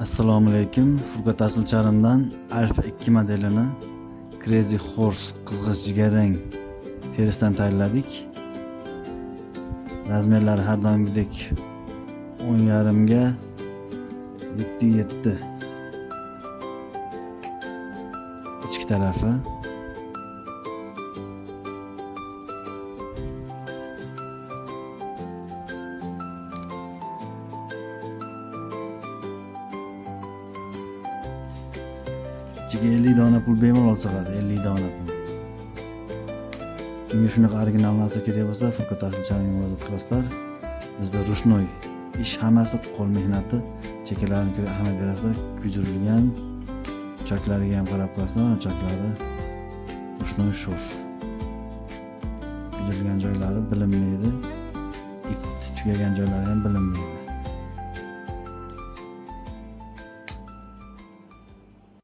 Assalomu alaykum. Furqat Asilcharimdan Alfa 2 modelini Crazy Horse qizg'ish jigarrang terisidan tayyorladik. Razmerlari har doimgidek 10,5 ga 7,7. Ichki tarafi ichiga 50 dona pul bemalol sig'adi, 50 dona pul. Kimga shunaqa original narsa kerak bo'lsa, Furqat Asilcharimga murojaat qilasizlar. Bizda rushnoy ish hammasi qo'l mehnati, chekkalarga ko'ra ahamiyat berasizlar. Kuydirilgan choklariga ham qarab qo'yasizlar, mana choklari rushnoy sho'sh. Kuydirilgan joylari bilinmaydi, ip tugagan joylari ham bilinmaydi.